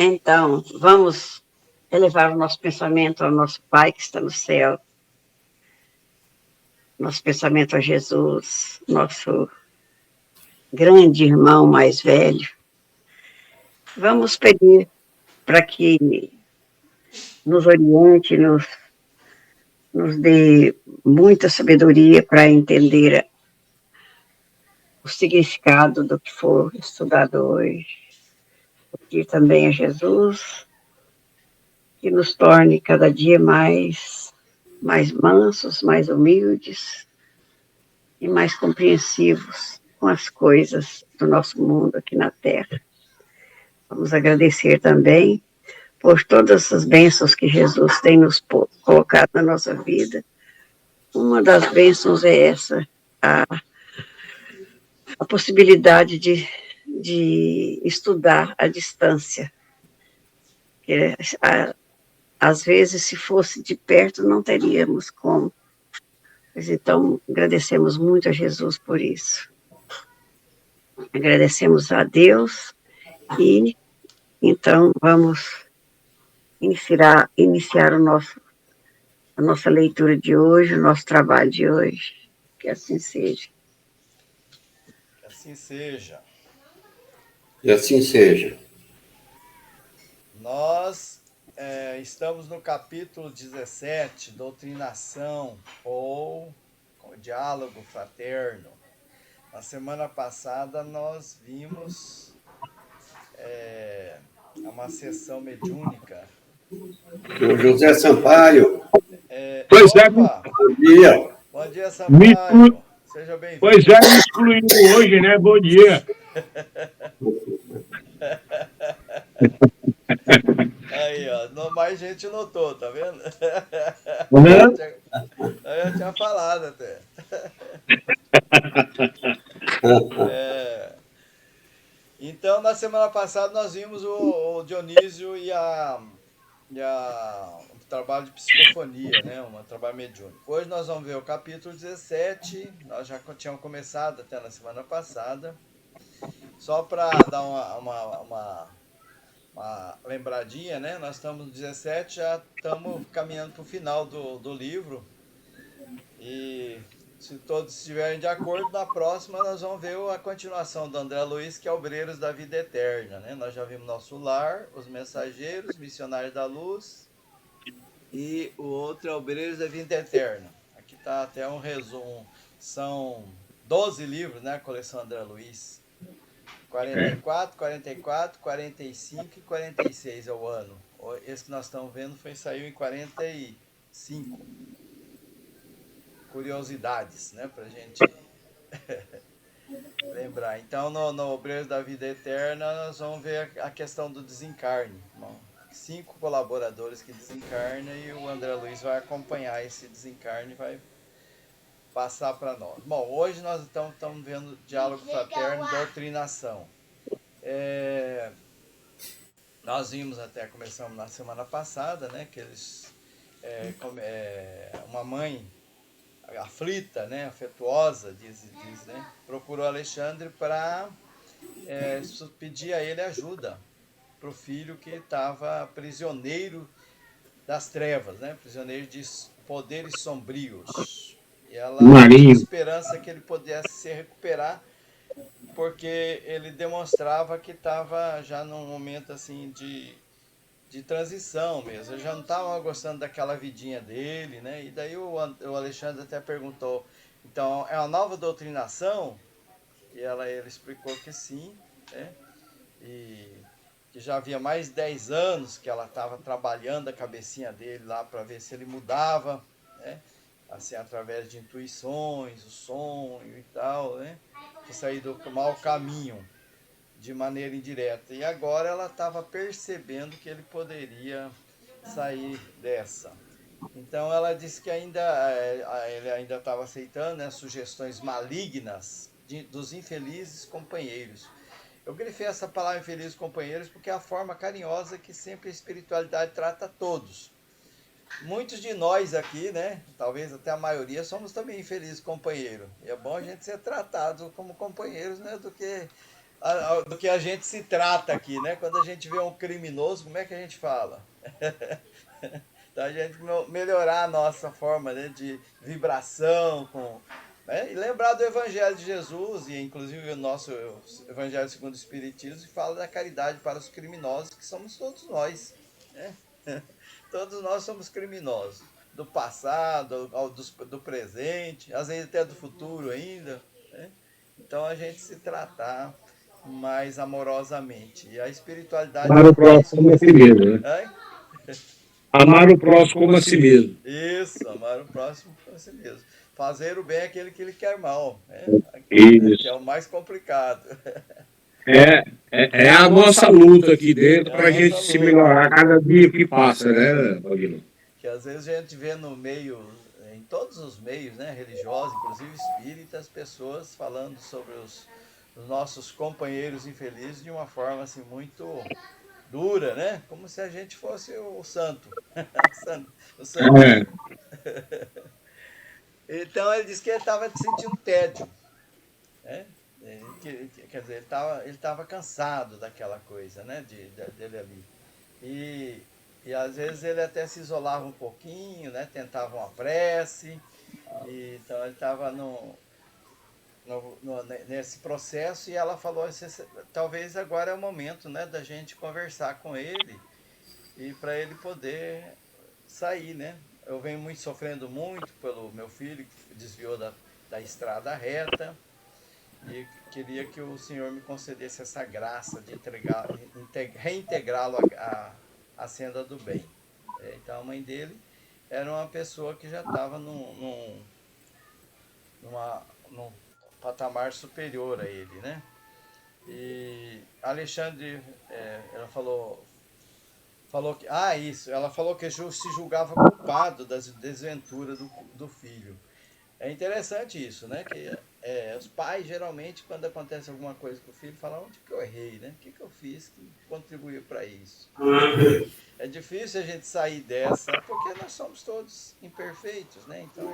Então, vamos elevar o nosso pensamento ao nosso Pai que está no céu, nosso pensamento a Jesus, nosso grande irmão mais velho. Vamos pedir para que nos oriente, nos dê muita sabedoria para entender o significado do que for estudado hoje. Pedir também a Jesus que nos torne cada dia mais mansos, mais humildes e mais compreensivos com as coisas do nosso mundo aqui na Terra. Vamos agradecer também por todas as bênçãos que Jesus tem nos colocado na nossa vida. Uma das bênçãos é essa, a possibilidade de estudar à distância. Que, às vezes, se fosse de perto, não teríamos como. Mas então, agradecemos muito a Jesus por isso. Agradecemos a Deus e, então, vamos iniciar a nossa leitura de hoje, o nosso trabalho de hoje. Que assim seja. Que assim seja. E assim seja. Nós estamos no capítulo 17, Doutrinação ou Diálogo Fraterno. Na semana passada nós vimos uma sessão mediúnica. O José Sampaio. Pois Opa! Bom dia. Bom dia, Sampaio. Seja bem-vindo. Pois é, me excluíram hoje, né? Bom dia. Aí, ó, mais gente notou, tá vendo? Eu já tinha falado até. Então, na semana passada, nós vimos o Dionísio e o trabalho de psicofonia, né? Um trabalho mediúnico. Hoje nós vamos ver o capítulo 17, nós já tínhamos começado até na semana passada. Só para dar uma lembradinha, né? Nós estamos no 17, já estamos caminhando para o final do livro. E se todos estiverem de acordo, na próxima nós vamos ver a continuação do André Luiz, que é Obreiros da Vida Eterna, né? Nós já vimos Nosso Lar, Os Mensageiros, Missionários da Luz, e o outro é Obreiros da Vida Eterna. Aqui está até um resumo. São 12 livros, né? A coleção André Luiz. 44, 44, 45 e 46 é o ano. Esse que nós estamos vendo saiu em 45. Curiosidades, né? Pra gente lembrar. Então, no Obreiros da Vida Eterna, nós vamos ver a questão do desencarne. Bom, 5 colaboradores que desencarnam e o André Luiz vai acompanhar esse desencarne e vai passar para nós. Bom, hoje nós estamos vendo Diálogo Fraterno, Doutrinação. Nós vimos começamos na semana passada, né, que eles, uma mãe aflita, né, afetuosa, diz, né, procurou Alexandre para pedir a ele ajuda para o filho que estava prisioneiro das trevas, né, prisioneiro de poderes sombrios. E ela tinha esperança que ele pudesse se recuperar, porque ele demonstrava que estava já num momento assim de transição mesmo. Ele já não estava gostando daquela vidinha dele, né? E daí o Alexandre até perguntou, então, é uma nova doutrinação? E ele explicou que sim, né? E que já havia mais de 10 anos que ela estava trabalhando a cabecinha dele lá para ver se ele mudava, né? Assim, através de intuições, o sonho e tal, né? De sair do mau caminho de maneira indireta. E agora ela estava percebendo que ele poderia sair dessa. Então ela disse que ele ainda estava aceitando, né, sugestões malignas dos infelizes companheiros. Eu grifei essa palavra infelizes companheiros porque é a forma carinhosa que sempre a espiritualidade trata a todos. Muitos de nós aqui, né, talvez até a maioria, somos também infelizes companheiros. E é bom a gente ser tratado como companheiros, né, do que do que a gente se trata aqui, né? Quando a gente vê um criminoso, como é que a gente fala? Então a gente melhorar a nossa forma, né, de vibração, né, e lembrar do Evangelho de Jesus, e inclusive o nosso Evangelho segundo o Espiritismo, que fala da caridade para os criminosos, que somos todos nós. Né? Todos nós somos criminosos. Do passado, do presente, às vezes até do futuro ainda. Né? Então a gente se tratar mais amorosamente. E a espiritualidade Amar o é isso que próximo como a vai si ser. mesmo, né? Hein? Amar o próximo como a si mesmo. Isso, amar o próximo como a si mesmo. Fazer o bem àquele que ele quer mal, né? Que é Isso. o mais complicado. É a nossa luta aqui dentro É a para a nossa gente se luta. melhorar cada dia que passa, né, Paulino? Que às vezes a gente vê no meio, em todos os meios, né, religiosos, inclusive espíritas, pessoas falando sobre os nossos companheiros infelizes de uma forma assim muito dura, né? Como se a gente fosse o santo, o É, santinho. Então ele disse que ele estava sentindo tédio, né? Quer dizer, ele tava cansado daquela coisa, né? Dele ali. E, e às vezes ele até se isolava um pouquinho, né? Tentava uma prece. Então ele estava nesse processo e ela falou: talvez agora é o momento, né, da gente conversar com ele e para ele poder sair, né? Eu venho muito sofrendo muito pelo meu filho que desviou da estrada reta e queria que o Senhor me concedesse essa graça de reintegrá-lo à senda do bem. Então a mãe dele era uma pessoa que já estava num patamar superior a ele, né? E Alexandre, ela falou que, isso, ela falou que se julgava culpado das desventuras do filho. É interessante isso, né? Que os pais, geralmente, quando acontece alguma coisa com o filho, falam: onde que eu errei, né? O que eu fiz que contribuiu para isso? É difícil a gente sair dessa, porque nós somos todos imperfeitos, né? Então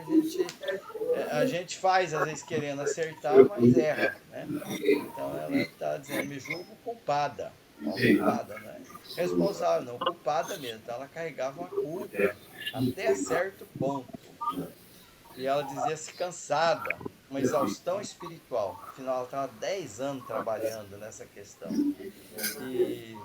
a gente faz, às vezes, querendo acertar, mas erra, né? Então ela está dizendo: me julgo culpada. Ó, culpada, não é responsável, não, culpada mesmo. Então ela carregava uma culpa até certo ponto. E ela dizia-se cansada, uma exaustão espiritual. Afinal, ela estava 10 anos trabalhando nessa questão. E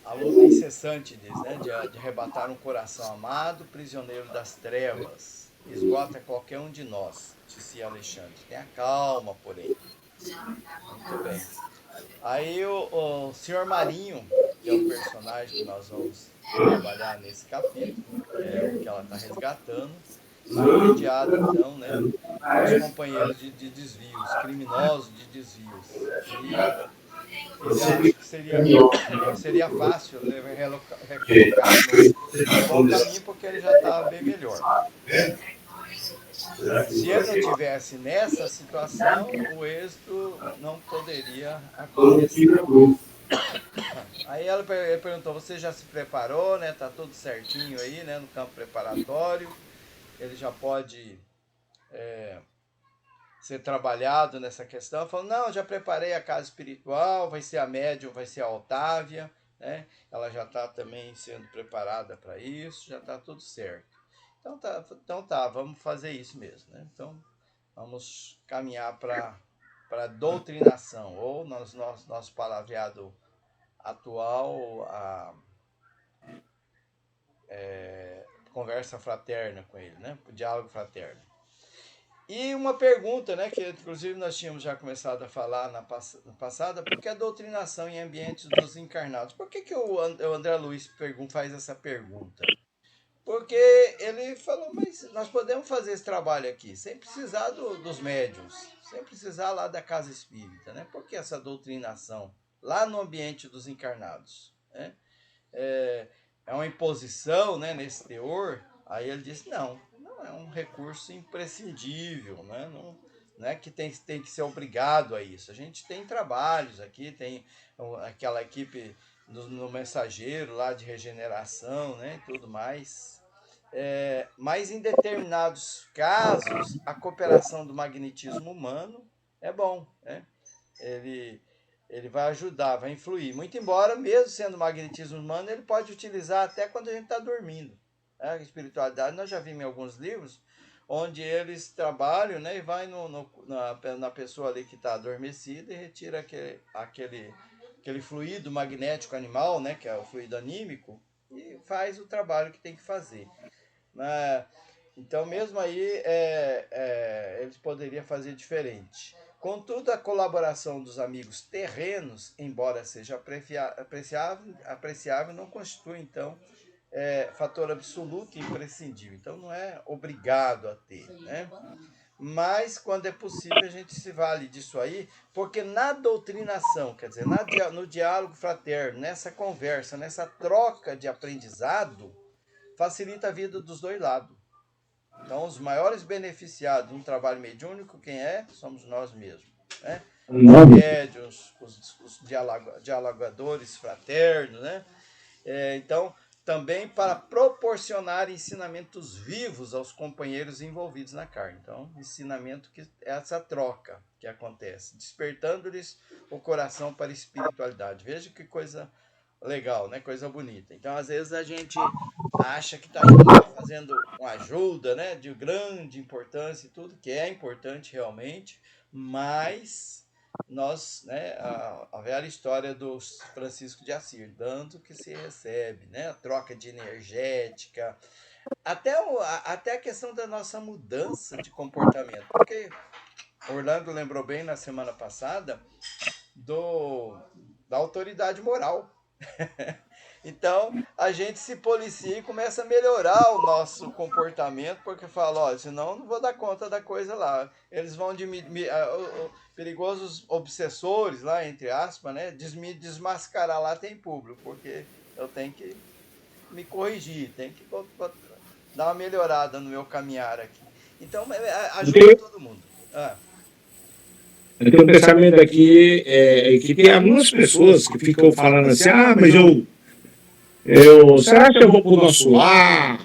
a luta incessante, diz, né, de arrebatar um coração amado, prisioneiro das trevas, esgota qualquer um de nós, disse Alexandre. Tenha calma, porém. Muito bem. Aí o senhor Marinho, que é o personagem que nós vamos trabalhar nesse capítulo, que é o que ela está resgatando, está entediado então, né, com os companheiros de desvios, criminosos de desvios. E ele acha que seria fácil recolocá-lo no bom caminho porque ele já estava bem melhor. Se ele não tivesse nessa situação, o êxito não poderia acontecer. Aí ele perguntou: você já se preparou, né? Tá tudo certinho aí, né? No campo preparatório. Ele já pode ser trabalhado nessa questão. Falou: não, já preparei a casa espiritual, vai ser a médium, vai ser a Otávia, né? Ela já está também sendo preparada para isso, já está tudo certo. Então tá, vamos fazer isso mesmo, né? Então vamos caminhar para a doutrinação, ou nosso palavreado atual, a conversa fraterna com ele, né? O diálogo fraterno. E uma pergunta, né, que inclusive nós tínhamos já começado a falar na passada: por que a doutrinação em ambientes dos encarnados? Por que o André Luiz faz essa pergunta? Porque ele falou: mas nós podemos fazer esse trabalho aqui, sem precisar dos médiuns, sem precisar lá da casa espírita, né? Por que essa doutrinação lá no ambiente dos encarnados? Né? É uma imposição, né, nesse teor? Aí ele disse: não é um recurso imprescindível, né? Não é que tem que ser obrigado a isso. A gente tem trabalhos aqui, tem aquela equipe no mensageiro lá de regeneração, né, e tudo mais. Mas em determinados casos, a cooperação do magnetismo humano é bom, né? ele, ele vai ajudar, vai influir. Muito embora, mesmo sendo magnetismo humano, ele pode utilizar até quando a gente está dormindo. A espiritualidade, nós já vimos em alguns livros, onde eles trabalham, né, e vai na pessoa ali que está adormecida e retira aquele fluido magnético animal, né, que é o fluido anímico, e faz o trabalho que tem que fazer. Então, mesmo aí, eles poderiam fazer diferente. Contudo, a colaboração dos amigos terrenos, embora seja apreciável, não constitui, então, fator absoluto e imprescindível. Então, não é obrigado a ter, né? Mas, quando é possível, a gente se vale disso aí, porque na doutrinação, quer dizer, no diálogo fraterno, nessa conversa, nessa troca de aprendizado, facilita a vida dos dois lados. Então, os maiores beneficiados de um trabalho mediúnico, quem é? Somos nós mesmos, né? Os médiuns, os dialogadores fraternos, né? Então, também para proporcionar ensinamentos vivos aos companheiros envolvidos na carne. Então, ensinamento que é essa troca que acontece, despertando-lhes o coração para a espiritualidade. Veja que coisa legal, né? Coisa bonita. Então, às vezes a gente acha que está indo lá fazendo uma ajuda, né, de grande importância e tudo, que é importante realmente, mas nós, né, a velha história do Francisco de Assis, dando que se recebe, né, a troca de energética, até a questão da nossa mudança de comportamento, porque Orlando lembrou bem na semana passada da autoridade moral. Então, a gente se policia e começa a melhorar o nosso comportamento, porque fala, ó, senão não vou dar conta da coisa lá. Eles vão perigosos obsessores lá, entre aspas, né, me desmascarar lá tem público, porque eu tenho que me corrigir, tenho que dar uma melhorada no meu caminhar aqui. Então, ajuda todo mundo. Eu tenho um pensamento aqui, que tem algumas pessoas que ficam falando assim, mas será que eu vou pro nosso lar?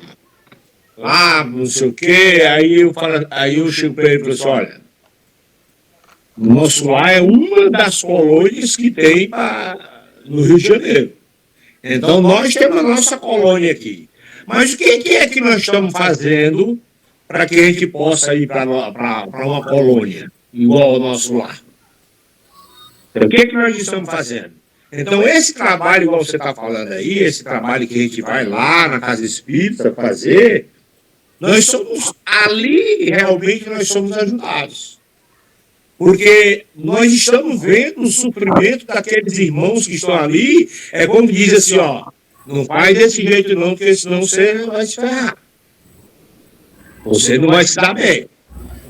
Não sei o quê. Aí eu chego para ele e falo assim, olha, o nosso lar é uma das colônias que tem no Rio de Janeiro. Então nós temos a nossa colônia aqui. Mas o que é que nós estamos fazendo para que a gente possa ir para uma colônia igual ao nosso lar? Então, o que é que nós estamos fazendo? Então, esse trabalho, igual você está falando aí, esse trabalho que a gente vai lá na Casa Espírita fazer, nós somos ali, realmente nós somos ajudados. Porque nós estamos vendo o sofrimento daqueles irmãos que estão ali, como diz assim, ó, não faz desse jeito não, porque senão você vai se ferrar. Você não vai se dar bem.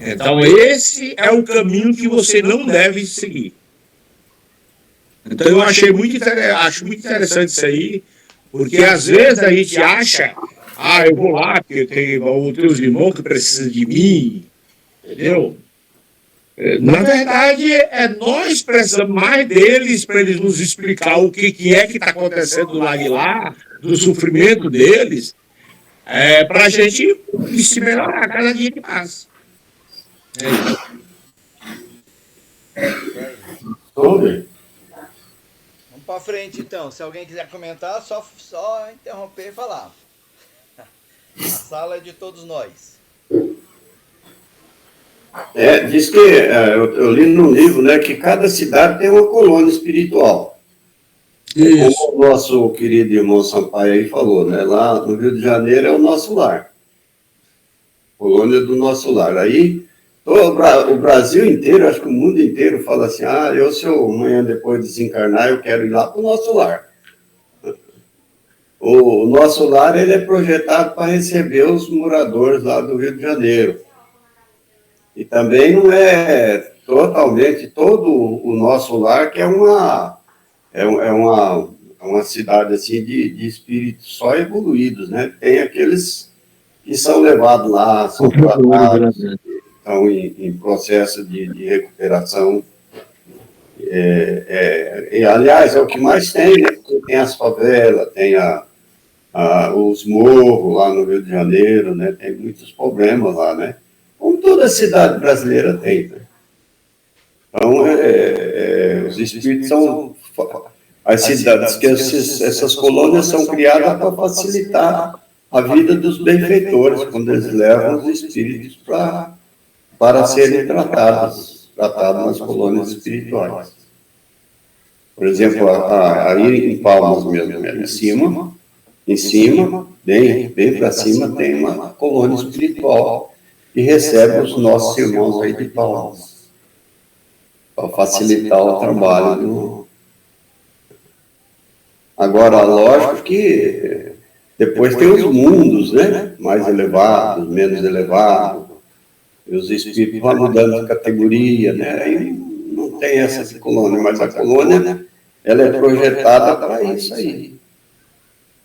Então, esse é o caminho que você não deve seguir. Então eu acho muito interessante isso aí, porque às vezes a gente acha, eu vou lá porque tem os teus irmãos que precisam de mim, entendeu? Na verdade, nós precisamos mais deles para eles nos explicar o que é que está acontecendo do lado de lá, do sofrimento deles, para a gente se melhorar cada dia que passa. Vamos para frente, então. Se alguém quiser comentar, só interromper e falar. A sala é de todos nós. Diz que, eu li num livro, né, que cada cidade tem uma colônia espiritual. Isso. Como o nosso querido irmão Sampaio aí falou, né, lá no Rio de Janeiro é o nosso lar. Colônia do nosso lar. Aí, o Brasil inteiro, acho que o mundo inteiro fala assim, se eu amanhã depois desencarnar, eu quero ir lá para o nosso lar. O nosso lar, ele é projetado para receber os moradores lá do Rio de Janeiro. E também não é totalmente todo o nosso lar, que é uma cidade assim de espíritos só evoluídos, né? Tem aqueles que são levados lá, são tratados, estão em processo de recuperação. Aliás, é o que mais tem, né? Porque tem as favelas, tem os morros lá no Rio de Janeiro, né? Tem muitos problemas lá, né? Como toda cidade brasileira tem, né? Então, os espíritos são... As cidades, que essas colônias são criadas para facilitar a vida dos benfeitores, quando eles levam os espíritos para serem tratados nas colônias espirituais. Por exemplo, aí em Palmas mesmo, em cima, bem para cima, tem uma colônia espiritual que recebe os nossos irmãos aí de Palmas, para facilitar o trabalho. Agora, lógico que depois tem os mundos, né? Mais elevados, menos elevados, e os espíritos vão mudando de categoria, né? Aí não tem essa de colônia, mas a colônia, ela é projetada para isso aí,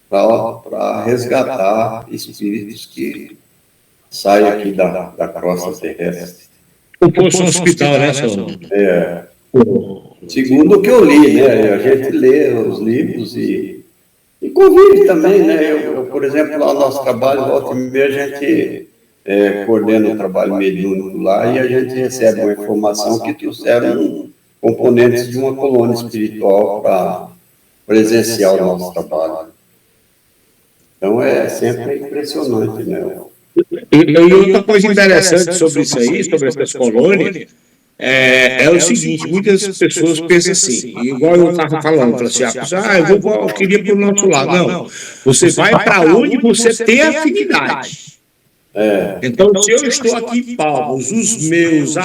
para resgatar espíritos que saem aqui da crosta terrestre. O posto é um hospital, né, senhor? Segundo o que eu li, né? A gente lê os livros e convive também, né? Eu, por exemplo, lá no nosso trabalho, volta e meia, a gente coordena o trabalho mediúnico lá e a gente recebe uma informação que trouxeram componentes de uma colônia espiritual para presenciar o nosso trabalho. Então, sempre impressionante, né? E outra coisa interessante sobre isso aí, sobre essas colônias, é o seguinte: muitas pessoas pensam assim, igual eu estava falando, assim, eu queria para o nosso lado. Não, você vai para onde você tem afinidade. Então, se eu estou aqui em Palmas, os meus,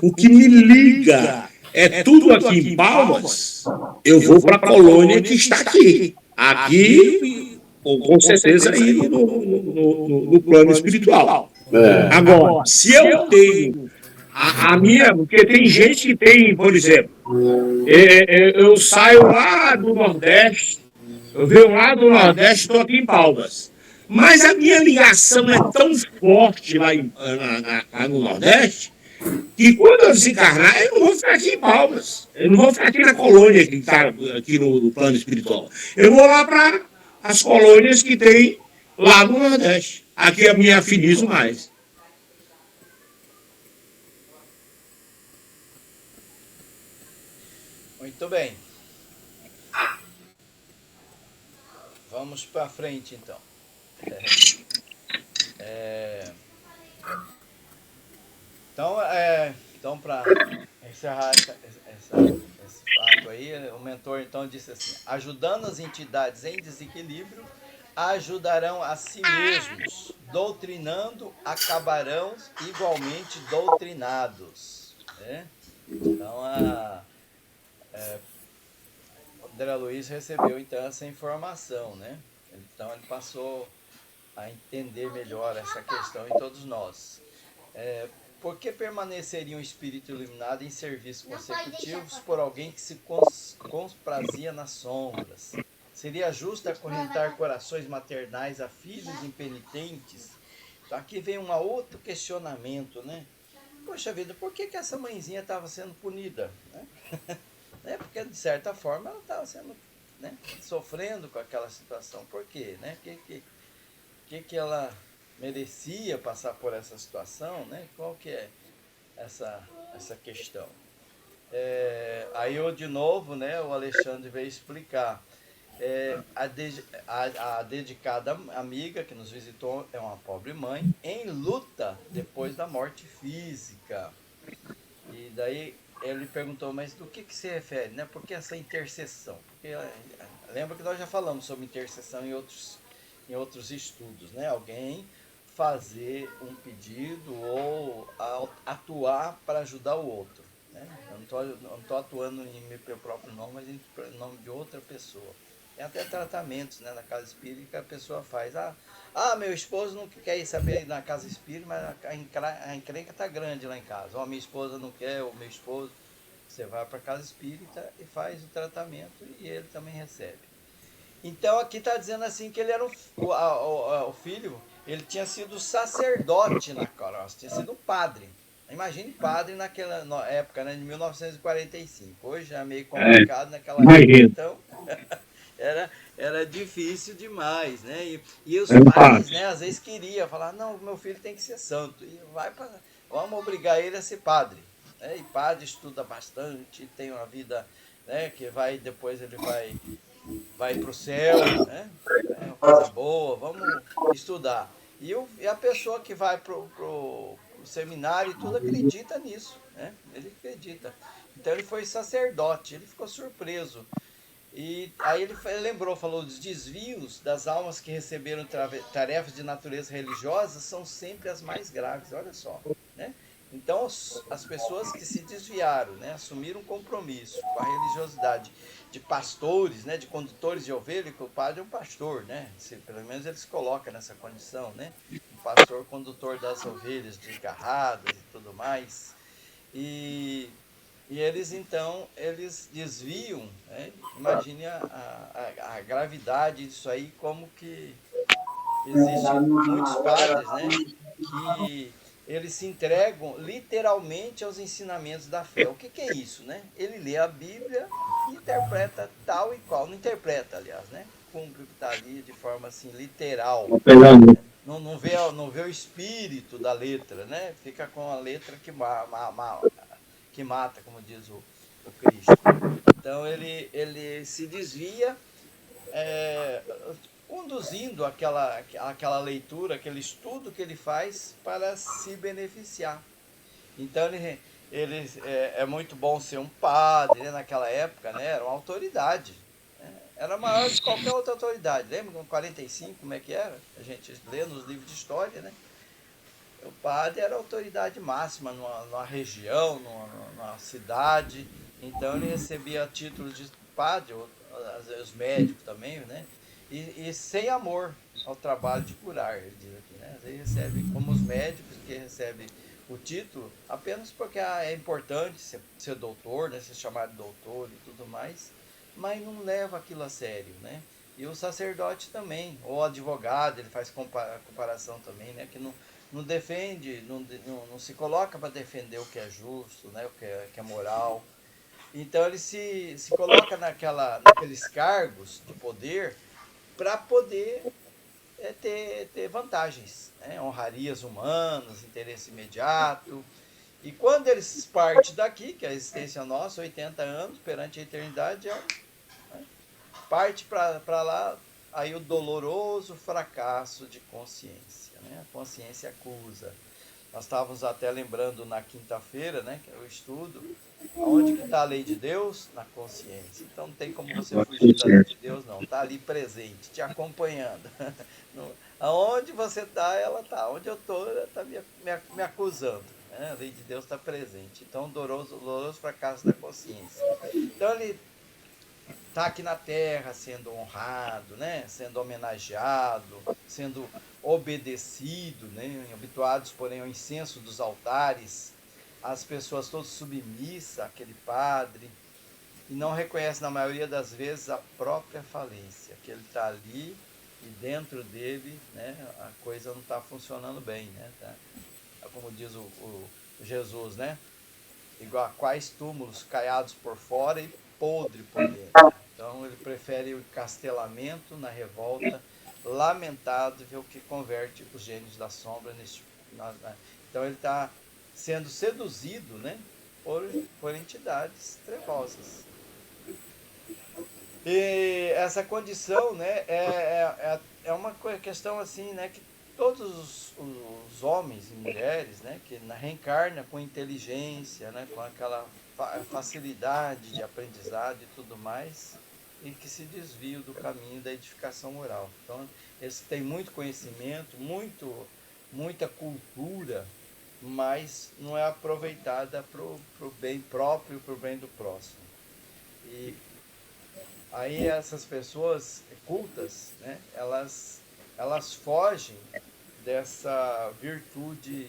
o que me liga é tudo aqui em Palmas, eu vou para a colônia que está aqui. Aqui, com certeza, aí no plano espiritual. Agora, se eu tenho a minha, porque tem gente que tem, por exemplo, eu saio lá do Nordeste, eu venho lá do Nordeste, estou aqui em Palmas. Mas a minha ligação é tão forte lá no Nordeste, que quando eu desencarnar, eu não vou ficar aqui em Palmas. Eu não vou ficar aqui na colônia que está aqui no plano espiritual. Eu vou lá para as colônias que tem lá no Nordeste. Aqui eu me afinizo mais. Muito bem. Vamos para frente, então. Então, para encerrar esse fato aí, o mentor então disse assim: ajudando as entidades em desequilíbrio, ajudarão a si mesmos, doutrinando, acabarão igualmente doutrinados. Né? Então, André Luiz recebeu então essa informação, né? Então ele passou a entender melhor essa questão em todos nós. Por que permaneceria um espírito iluminado em serviços consecutivos por alguém que se comprazia nas sombras? Seria justo acorrentar corações maternais a filhos impenitentes? Então aqui vem um outro questionamento, né? Poxa vida, por que essa mãezinha estava sendo punida? Né? Porque de certa forma ela estava sendo, né, sofrendo com aquela situação. Por quê? Né? Que ela merecia passar por essa situação, né? Qual que é essa questão? Aí eu de novo, né, o Alexandre veio explicar. A dedicada amiga que nos visitou é uma pobre mãe em luta depois da morte física. E daí ele perguntou, mas do que se refere, né? Por que essa intercessão? Porque lembra que nós já falamos sobre intercessão em outros estudos, né? Alguém fazer um pedido ou atuar para ajudar o outro, né? Eu não estou atuando em meu próprio nome, mas em nome de outra pessoa. Tem até tratamentos, né, na casa espírita que a pessoa faz. Meu esposo não quer ir saber na casa espírita, mas a encrenca está grande lá em casa. Minha esposa não quer, ou meu esposo. Você vai para a casa espírita e faz o tratamento e ele também recebe. Então aqui está dizendo assim que ele era o filho, ele tinha sido sacerdote na crosta, tinha sido padre. Imagine padre naquela época, né, de 1945. Hoje é meio complicado naquela época, então era difícil demais, né? E os pais, né, às vezes queriam falar, não, meu filho tem que ser santo. E vamos obrigar ele a ser padre. né? E padre estuda bastante, tem uma vida, né, que vai, depois ele vai para o céu, né? É uma coisa boa, vamos estudar. E a pessoa que vai pro seminário e tudo acredita nisso, né? Ele acredita. Então ele foi sacerdote, ele ficou surpreso. E aí ele lembrou, falou, os desvios das almas que receberam tarefas de natureza religiosa são sempre as mais graves, olha só, né? Então, as pessoas que se desviaram, né, assumiram um compromisso com a religiosidade de pastores, né, de condutores de ovelha, que o padre é um pastor, né? Pelo menos ele se coloca nessa condição, né? Um pastor condutor das ovelhas desgarradas e tudo mais. E e eles, então, eles desviam, né? Imagine a gravidade disso aí, como que existe muitos padres, né? Que eles se entregam literalmente aos ensinamentos da fé. O que é isso, né? Ele lê a Bíblia e interpreta tal e qual. Não interpreta, aliás, né? Cumpre o que está ali de forma assim, literal. Não vê o espírito da letra, né? Fica com a letra que mata, como diz o Cristo. Então ele se desvia, é, conduzindo aquela leitura, aquele estudo que ele faz para se beneficiar. Então é muito bom ser um padre, né? Naquela época, né? Era uma autoridade, né? Era maior que qualquer outra autoridade. Lembra com 45 como é que era? A gente lê nos livros de história, né? O padre era a autoridade máxima numa região, numa cidade. Então ele recebia títulos de padre, os médicos também, né? E sem amor ao trabalho de curar, ele diz aqui, né? Ele recebe, como os médicos que recebem o título apenas porque é importante ser doutor, né? Ser chamado de doutor e tudo mais, mas não leva aquilo a sério, né? E o sacerdote também, ou advogado, ele faz comparação também, né? Que não defende, não se coloca para defender o que é justo, né? O que é moral. Então ele se coloca naqueles cargos de poder para poder ter vantagens, né? Honrarias humanas, interesse imediato. E quando eles partem daqui, que é a existência nossa, 80 anos perante a eternidade, né? Parte para lá, aí o doloroso fracasso de consciência, né? A consciência acusa. Nós estávamos até lembrando na quinta-feira, né, que é o estudo, onde que está a lei de Deus? Na consciência. Então não tem como você fugir da lei de Deus, não. Está ali presente, te acompanhando. Aonde você está, ela está. Onde eu estou, ela está me acusando. Né? A lei de Deus está presente. Então, doloroso fracasso da consciência. Então, ele está aqui na terra sendo honrado, né? Sendo homenageado, sendo obedecido, né? Habituados, porém, ao incenso dos altares, as pessoas todas submissas àquele padre, e não reconhecem, na maioria das vezes, a própria falência, que ele está ali e dentro dele, né, a coisa não está funcionando bem, né? Tá? Como diz o Jesus, né? Igual a quais túmulos caiados por fora e podre por dentro. Então ele prefere o castelamento na revolta lamentável que converte os gênios da sombra então ele está sendo seduzido, né, por entidades trevosas. E essa condição, né, é uma questão assim, né, que todos os homens e mulheres, né, que reencarnam com inteligência, né, com aquela facilidade de aprendizado e tudo mais, e que se desviam do caminho da edificação moral. Então, eles têm muito conhecimento, muita cultura, mas não é aproveitada para o bem próprio, para o bem do próximo. E aí essas pessoas cultas, né, elas fogem dessa virtude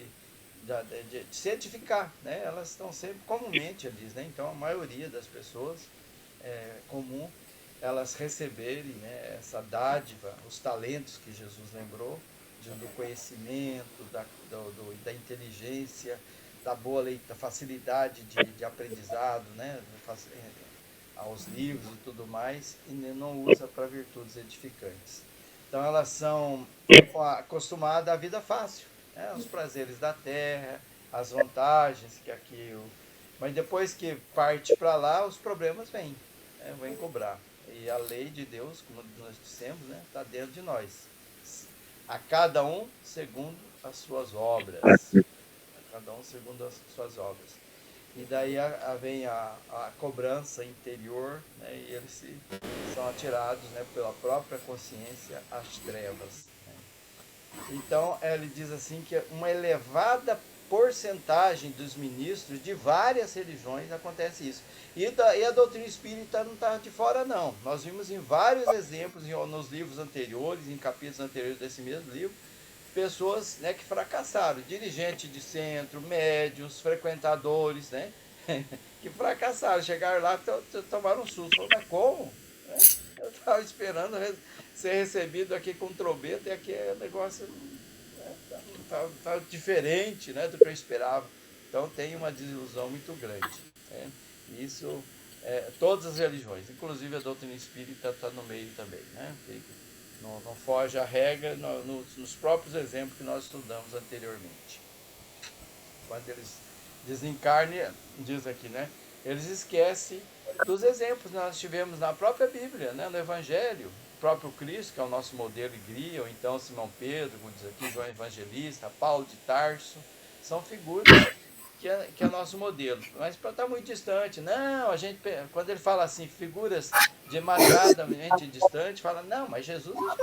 de se edificar, né? Elas estão sempre comumente ali, né? Então a maioria das pessoas é comum elas receberem, né, essa dádiva, os talentos que Jesus lembrou, do conhecimento, da inteligência, da boa da facilidade de aprendizado, né? Aos livros e tudo mais, e não usa para virtudes edificantes. Então elas são acostumadas à vida fácil, né? Os prazeres da terra, as vantagens que aqui Mas depois que parte para lá, os problemas vêm, né? Vêm cobrar. E a lei de Deus, como nós dissemos, né, está dentro de nós. A cada um segundo as suas obras. A cada um segundo as suas obras. E daí vem a cobrança interior, né, e eles são atirados, né, pela própria consciência às trevas. Né? Então, ele diz assim que uma elevada porcentagem dos ministros de várias religiões acontece isso. E a doutrina espírita não está de fora, não. Nós vimos em vários exemplos, nos livros anteriores, em capítulos anteriores desse mesmo livro, pessoas, né, que fracassaram, dirigentes de centro, médios, frequentadores, né, que fracassaram, chegaram lá e tomaram um susto. Falaram, mas como? Eu estava esperando ser recebido aqui com trombeta e aqui é negócio, né, tá diferente, né, do que eu esperava. Então tem uma desilusão muito grande. Né? Isso, todas as religiões, inclusive a doutrina espírita está no meio também, né? Não foge à regra nos próprios exemplos que nós estudamos anteriormente. Quando eles desencarnam, diz aqui, né? Eles esquecem dos exemplos que nós tivemos na própria Bíblia, né? No Evangelho. O próprio Cristo, que é o nosso modelo e guia, ou então Simão Pedro, como diz aqui, João Evangelista, Paulo de Tarso, são figuras que é nosso modelo. Mas para estar muito distante, não, quando ele fala assim, figuras demasiadamente distantes, fala, não, mas Jesus é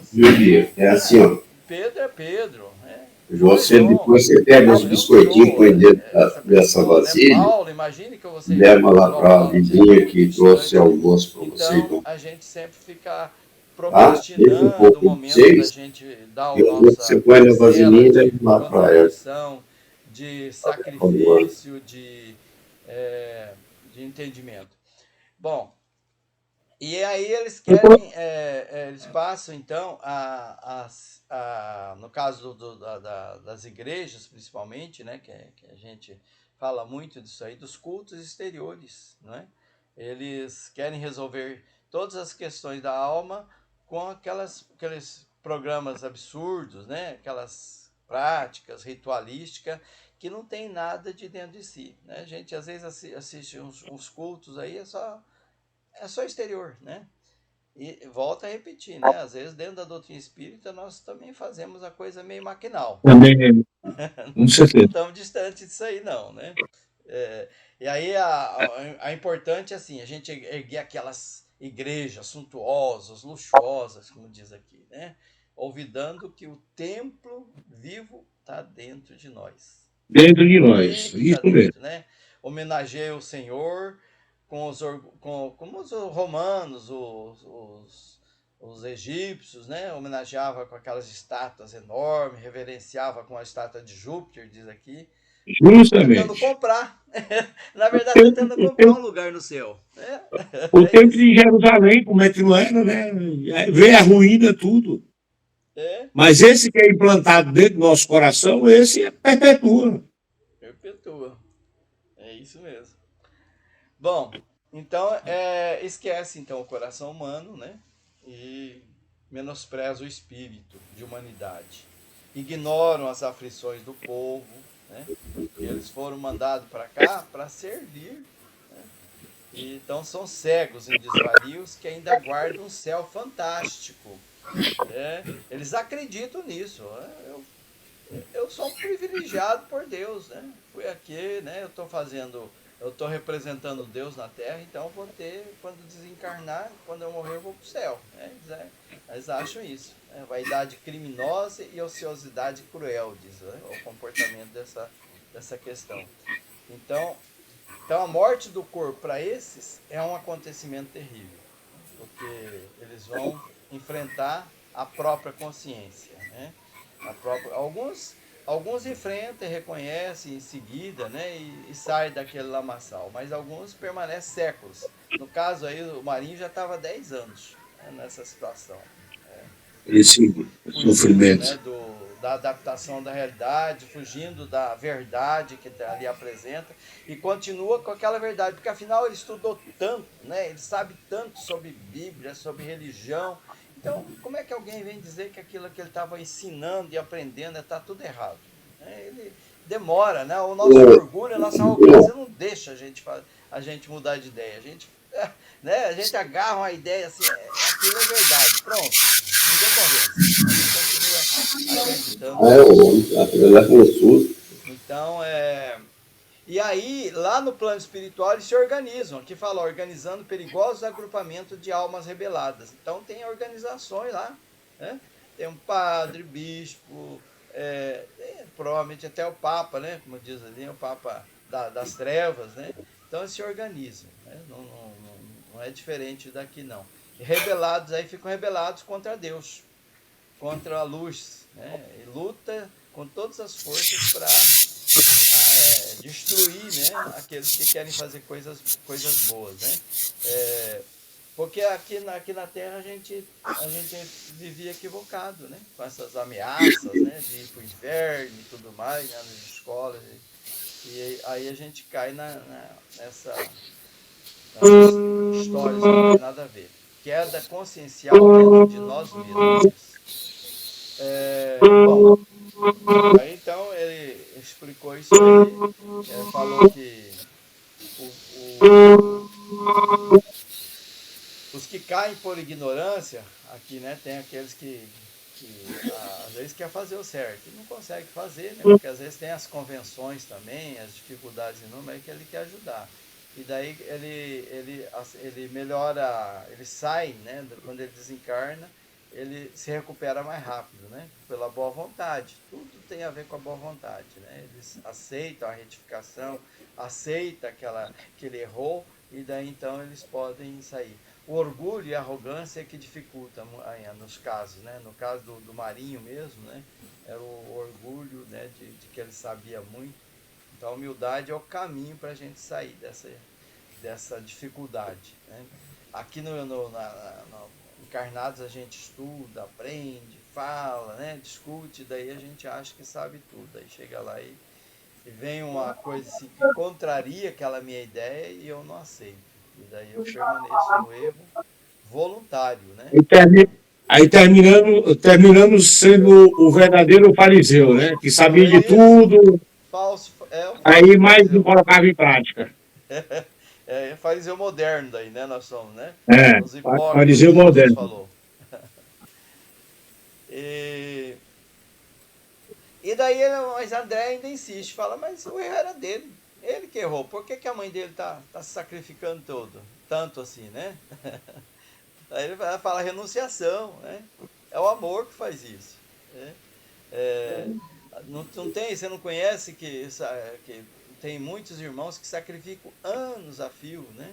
Jesus. É assim, ó. Pedro é Pedro, né? Depois você pega os biscoitinhos, põe dentro dessa vasilha, né? Paulo, imagine que você leva lá para a vizinha que trouxe almoço para você. Então, a gente sempre fica procrastinando o momento da gente dar o nosso você põe na vasilhinha e leva lá para ela. De sacrifício, de entendimento. Bom, e aí eles querem, eles passam então no caso das igrejas principalmente, né, que a gente fala muito disso aí, dos cultos exteriores, né? Eles querem resolver todas as questões da alma com aqueles programas absurdos, né? Aquelas práticas ritualísticas que não tem nada de dentro de si, né? A gente às vezes assiste uns cultos aí, é só exterior, né? E volta a repetir, né? Às vezes dentro da doutrina espírita nós também fazemos a coisa meio maquinal. Também, com certeza. Não estamos distantes disso aí, não, né? E aí a importante é assim, a gente erguer aquelas igrejas suntuosas, luxuosas, como diz aqui, né? Olvidando que o templo vivo está dentro de nós. Dentro de nós, isso mesmo. Né? Homenageia o Senhor como os romanos, os egípcios, né? Homenageava com aquelas estátuas enormes, reverenciava com a estátua de Júpiter, diz aqui. Justamente. Tentando comprar. Na verdade, tentando comprar um lugar no céu. O templo de Jerusalém, como é que não era, né? Vê a ruína, tudo. Mas esse que é implantado dentro do nosso coração, esse perpetua. Perpetua. É isso mesmo. Bom, então, esquece então o coração humano, né? E menospreza o espírito de humanidade. Ignoram as aflições do povo, né? Eles foram mandados para cá para servir, né? E então são cegos em desvarios que ainda guardam um céu fantástico. Eles acreditam nisso. Eu sou um privilegiado por Deus, né? Fui aqui, né? Eu estou representando Deus na Terra, então vou ter, quando desencarnar, quando eu morrer, eu vou para o céu. Né? Eles acham isso. Né? Vaidade criminosa e ociosidade cruel, diz, né? O comportamento dessa questão. Então, a morte do corpo para esses é um acontecimento terrível, porque eles vão enfrentar a própria consciência, né? Alguns enfrentam e reconhecem em seguida, né, e saem daquele lamaçal, mas alguns permanecem séculos. No caso aí, o Marinho já estava 10 anos, né, nessa situação. Esse sofrimento. Né, da adaptação da realidade, fugindo da verdade que ali apresenta, e continua com aquela verdade, porque afinal ele estudou tanto, né, ele sabe tanto sobre Bíblia, sobre religião. Então, como é que alguém vem dizer que aquilo que ele estava ensinando e aprendendo está tudo errado? demora, né? O nosso orgulho, a nossa arrogância não deixa a gente mudar de ideia. Né? A gente agarra uma ideia assim, aquilo é verdade, pronto, ninguém convence. A gente continua acreditando. Aquilo é com susto. Então, e aí, lá no plano espiritual, eles se organizam. Aqui fala, organizando perigosos agrupamentos de almas rebeladas. Então, tem organizações lá, né? Tem um padre, bispo, provavelmente até o Papa, né? Como diz ali, o Papa das Trevas, né? Então, eles se organizam, né? Não é diferente daqui, não. E rebelados, aí ficam rebelados contra Deus, contra a luz, né? E luta com todas as forças para destruir, né, aqueles que querem fazer coisas boas, né? Porque aqui na Terra a gente vivia equivocado, né? Com essas ameaças, né, de ir para o inferno e tudo mais, né, nas escolas. E aí a gente cai nessas histórias que não tem nada a ver. Queda consciencial dentro de nós mesmos. Bom, aí então ele explicou isso aí, falou que os que caem por ignorância, aqui, né, tem aqueles que às vezes quer fazer o certo e não consegue fazer, né, porque às vezes tem as convenções também, as dificuldades inúmeras que ele quer ajudar. E daí ele melhora, ele sai, né, quando ele desencarna, ele se recupera mais rápido, né, pela boa vontade. Tudo tem a ver com a boa vontade, né? Eles aceitam a retificação, aceitam que ele errou, e daí então eles podem sair. O orgulho e a arrogância é que dificulta nos casos, né? No caso do Marinho mesmo, né? Era o orgulho, né, de que ele sabia muito. Então a humildade é o caminho para a gente sair dessa dificuldade, né? Aqui no Encarnados a gente estuda, aprende, fala, né, discute, daí a gente acha que sabe tudo. Aí chega lá e vem uma coisa assim que contraria aquela minha ideia e eu não aceito. E daí eu permaneço no erro voluntário, né? Aí terminando sendo o verdadeiro fariseu, né? Que sabia de Isso, tudo, falso, um falso aí mais não fariseu. colocava em prática. Fariseu moderno daí, né? Nós somos, né? É, Os hipócritas fariseu que Jesus moderno. falou. E daí, mas André ainda insiste, fala, mas o erro era dele, ele que errou, por que a mãe dele tá se sacrificando tanto assim, né? Aí ele fala renunciação, né? É o amor que faz isso, né? Não tem, você não conhece que tem muitos irmãos que sacrificam anos a fio, né?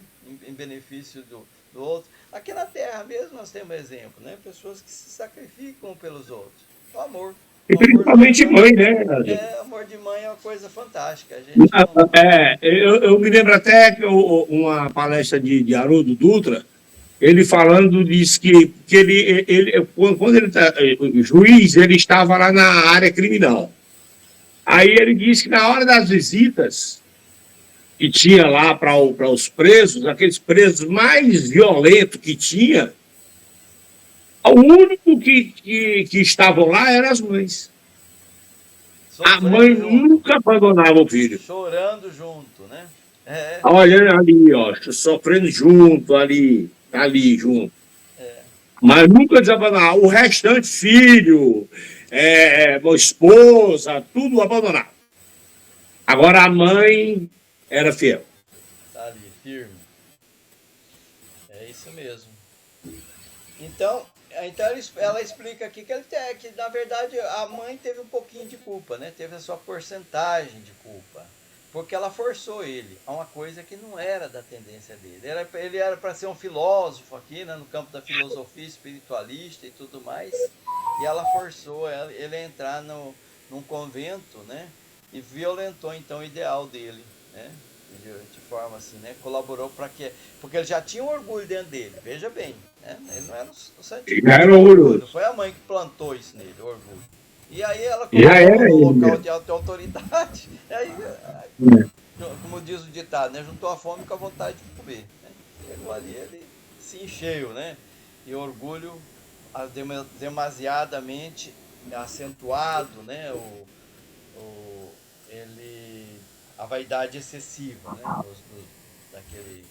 Em benefício do outro. Aqui na Terra mesmo nós temos exemplo, né? Pessoas que se sacrificam pelos outros. O amor. E O amor não principalmente mãe, né? amor de mãe é uma coisa fantástica. A gente não. Eu me lembro até que uma palestra de Haroldo Dutra, ele falando, disse que quando ele o juiz, ele estava lá na área criminal. Aí ele disse que na hora das visitas que tinha lá para os presos, aqueles presos mais violentos que tinha, o único que estavam lá eram as mães. A mãe nunca abandonava o filho. Chorando junto, né? Olha ali, ó, sofrendo junto, ali junto. Mas nunca desabandonava. O restante, filho, esposa, tudo abandonado. Agora a mãe era fiel. Tá ali, firme. É isso mesmo. Então ela explica aqui que na verdade a mãe teve um pouquinho de culpa, né? Teve a sua porcentagem de culpa. Porque ela forçou ele a uma coisa que não era da tendência dele. Ele era para ser um filósofo aqui, né, no campo da filosofia espiritualista e tudo mais. E ela forçou ele a entrar num convento, né? E violentou então o ideal dele, né? De forma assim, né? Colaborou para que... Porque ele já tinha um orgulho dentro dele, veja bem, né? Ele não era o santinho. Era orgulhoso. Foi a mãe que plantou isso nele, o orgulho. E aí ela colocou no local de autoridade. E aí, como diz o ditado, né? Juntou a fome com a vontade de comer. Né? Chegou ali, ele se encheu, né? E orgulho demasiadamente acentuado, né? a vaidade excessiva, né, daquele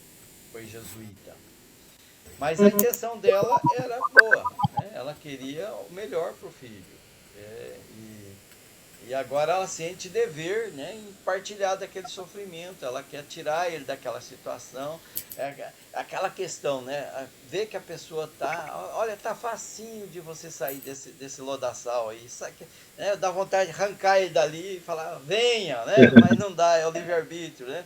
foi jesuíta. Mas a intenção dela era boa, né? Ela queria o melhor para o filho. E agora ela sente dever, né, em partilhar daquele sofrimento. Ela quer tirar ele daquela situação. Aquela questão, né? Ver que a pessoa olha, tá facinho de você sair desse lodaçal aí. Né, dá vontade de arrancar ele dali e falar, venha, né? Mas não dá, é o livre-arbítrio, né?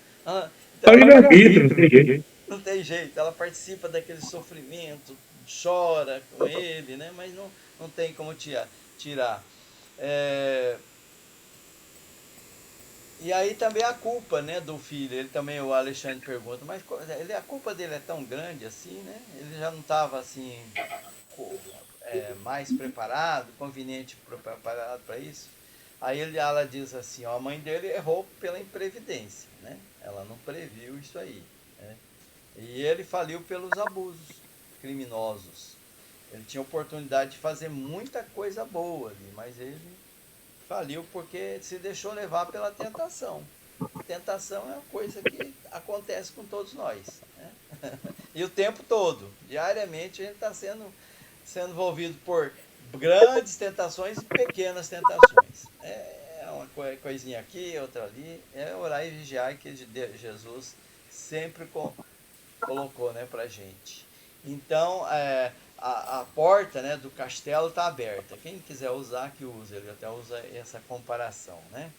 Então, livre-arbítrio, não tem jeito. Não tem jeito, ela participa daquele sofrimento, chora com ele, né? Mas não tem como tirar. E aí também a culpa, né, do filho. Ele também, o Alexandre pergunta, mas a culpa dele é tão grande assim, né? Ele já não estava assim mais preparado, conveniente preparado para isso. Aí ela diz assim, ó, a mãe dele errou pela imprevidência, né? Ela não previu isso aí, né? E ele faliu pelos abusos criminosos. Ele tinha oportunidade de fazer muita coisa boa ali, mas ele faliu porque se deixou levar pela tentação. Tentação é uma coisa que acontece com todos nós, né? E o tempo todo, diariamente, a gente está sendo envolvido por grandes tentações e pequenas tentações. Uma coisinha aqui, outra ali. É orar e vigiar que Jesus sempre colocou, né, para a gente. Então, a porta, né, do castelo está aberta. Quem quiser usar, que use. Ele até usa essa comparação, né?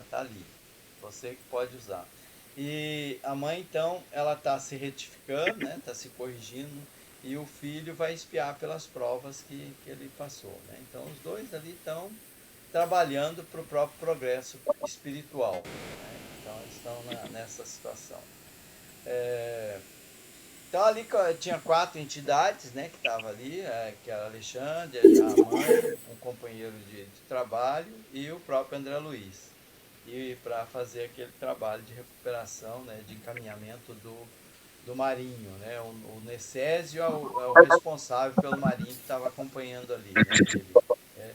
Está ali. Você que pode usar. E a mãe, então, ela está se retificando, né? Está se corrigindo. E o filho vai espiar pelas provas que ele passou, né? Então, os dois ali estão trabalhando para o próprio progresso espiritual, né? Então, eles estão nessa situação. Então ali tinha 4 entidades, né, que estavam ali, que era Alexandre, a mãe, um companheiro de trabalho e o próprio André Luiz. E para fazer aquele trabalho de recuperação, né, de encaminhamento do Marinho, né? O Necésio é o responsável pelo Marinho que estava acompanhando ali, né,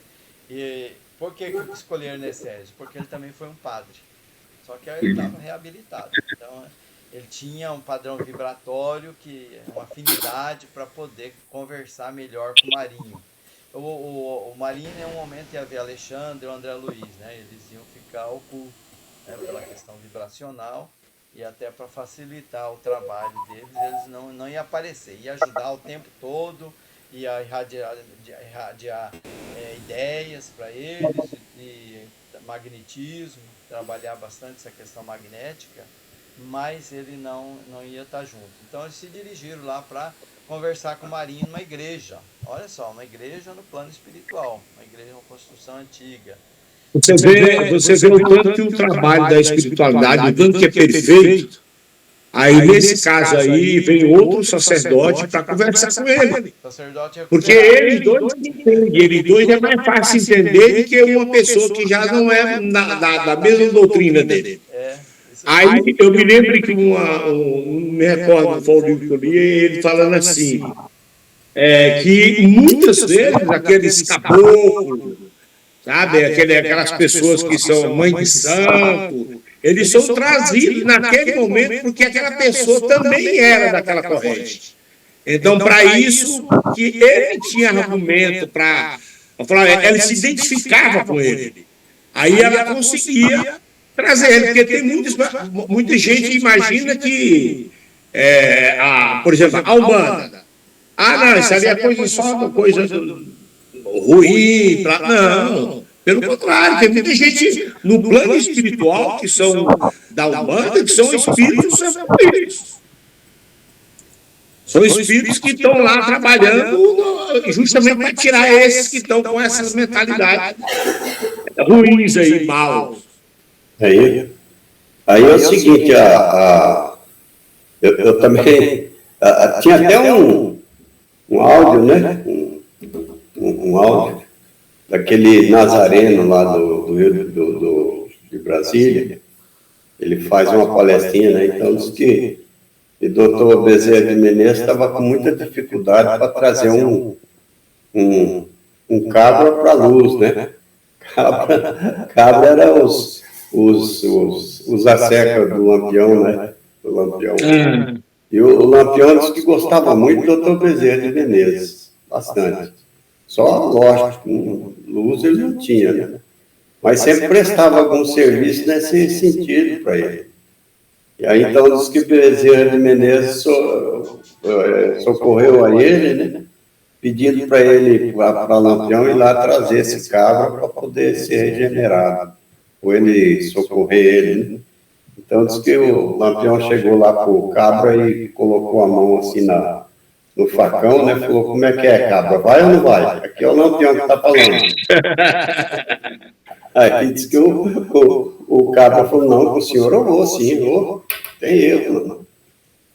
E por que escolher Necésio? Porque ele também foi um padre, só que ele estava reabilitado. Então ele tinha um padrão vibratório, uma afinidade para poder conversar melhor com o Marinho. O Marinho, em um momento, ia ver Alexandre e o André Luiz, né? Eles iam ficar ocultos, né, pela questão vibracional, e até para facilitar o trabalho deles, eles não iam aparecer, ia ajudar o tempo todo, ia irradiar ideias para eles, e magnetismo, trabalhar bastante essa questão magnética, mas ele não ia estar junto. Então eles se dirigiram lá para conversar com o Marinho numa igreja. Olha só, uma igreja no plano espiritual, uma igreja, uma construção antiga. Você vê o tanto que o trabalho da espiritualidade, o tanto que é perfeito. Aí, nesse caso aí, vem outro sacerdote para conversar com ele. Porque eles dois entendem, eles dois é mais fácil entender do que uma pessoa que já não é da mesma doutrina dele. Aí eu me lembro que não me recordo, foi o livro que eu li, ele falando assim, que muitas vezes aqueles caboclos, sabe, aquelas pessoas que são mãe de santo, eles são trazidos naquele momento porque aquela pessoa também era daquela corrente. Então, para isso, que ele tinha argumento para falar, ela se identificava com ele. Aí ela conseguia trazer ele, porque tem muita gente que imagina que, por exemplo, a Umbanda. Não, isso ali é coisa só coisa ruim. Não, pelo contrário, tem muita gente no plano espiritual que são da Umbanda, que são espíritos evoluídos. São espíritos que estão lá trabalhando justamente para tirar esses que estão com essas mentalidades ruins aí, maus. Aí é o seguinte, eu também tinha até um áudio, né? Um áudio daquele Nazareno lá do Rio de Brasília. Ele faz uma palestrinha, né? Então diz que o doutor Bezerra de Menezes estava com muita dificuldade para trazer um cabra para a luz, né? Cabra era os os assecas do Lampião, né? Do Lampião. E o Lampião disse que gostava muito do Dr. Bezerra de Menezes, bastante. Só, lógico, luz ele não tinha, né? Mas sempre prestava algum serviço nesse sentido para ele. E aí, então, diz que Bezerra de Menezes socorreu a ele, né? Pedindo para ele, para Lampião, ir lá trazer esse cabra para poder ser regenerado, ou ele socorrer ele, né? Então, diz que o Lampião chegou lá para o cabra e colocou a mão assim no facão, né? Falou, como é que é, cabra? Vai ou não vai? Aqui é o Lampião que está falando. Aí diz que o cabra falou, não, o senhor eu vou, sim, eu vou. Tem erro, não.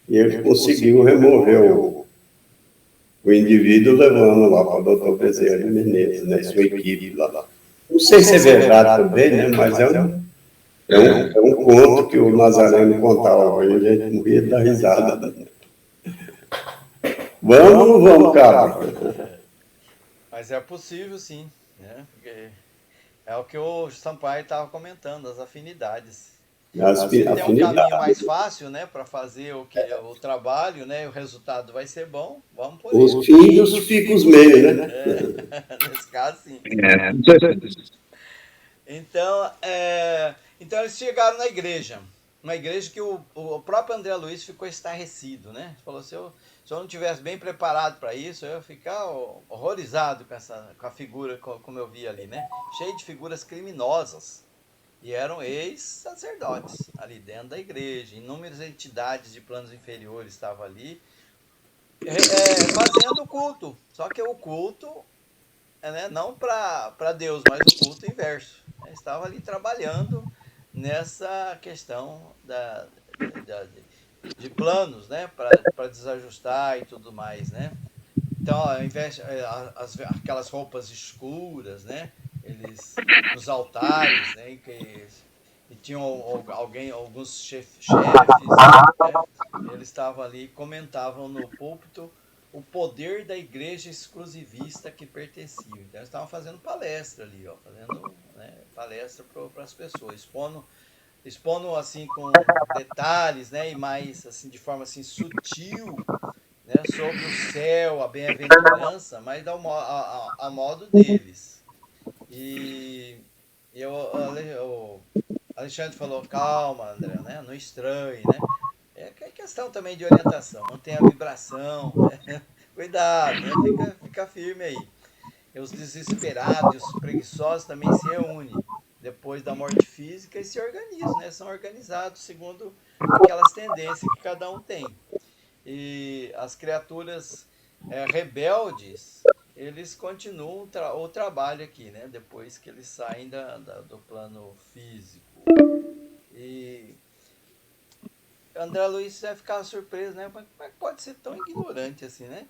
E ele conseguiu remover o indivíduo levando lá para o doutor Bezerra de Menezes, né? Sua equipe lá. Não sei se é verdade também, né? Mas é um conto que o Nazareno contava, a gente morria da risada. Vamos ou não vamos, cabra? Mas é possível, sim, né? Porque é o que o Sampaio estava comentando, as afinidades. Se tem um caminho mais fácil, né, para fazer o trabalho, né, o resultado vai ser bom, vamos por isso. Os fins justificam os meios, né? Nesse caso, sim. Então, eles chegaram na igreja, uma igreja que o próprio André Luiz ficou estarrecido, né? Falou, se eu não tivesse bem preparado para isso, eu ia ficar horrorizado com a figura, como eu vi ali, né? Cheio de figuras criminosas. E eram ex-sacerdotes ali dentro da igreja. Inúmeras entidades de planos inferiores estavam ali fazendo o culto. Só que o culto, né, não para Deus, mas o culto inverso. Estava ali trabalhando nessa questão de planos, né, para desajustar e tudo mais, né? Então, ao invés aquelas roupas escuras, né, eles nos altares, né, e tinham alguns chefes, né, eles estavam ali e comentavam no púlpito o poder da igreja exclusivista que pertenciam. Então, eles estavam fazendo palestra ali, ó, fazendo, né, palestra para as pessoas, expondo assim com detalhes, né, e mais assim de forma assim sutil, né, sobre o céu, a bem-aventurança, mas a modo deles. E o Alexandre falou, calma, André, né, não estranhe, né? É questão também de orientação, mantenha a vibração, né? Cuidado, né? Fica firme aí. E os desesperados, os preguiçosos também se reúnem depois da morte física e se organizam, né? São organizados segundo aquelas tendências que cada um tem. E as criaturas rebeldes, eles continuam o trabalho aqui, né? Depois que eles saem do plano físico. E André Luiz vai ficar surpreso, né? Como é que pode ser tão ignorante assim, né?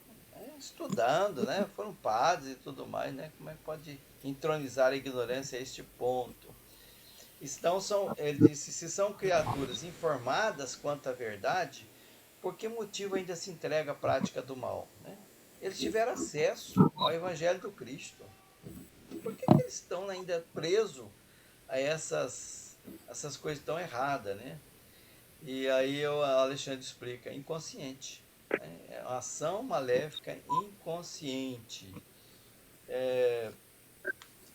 Estudando, né? Foram padres e tudo mais, né? Como é que pode entronizar a ignorância a este ponto? Então, ele disse, se são criaturas informadas quanto à verdade, por que motivo ainda se entrega à prática do mal? Né? Eles tiveram acesso ao Evangelho do Cristo. Por que eles estão ainda presos a essas coisas tão erradas, né? E aí o Alexandre explica, inconsciente. É uma ação maléfica inconsciente.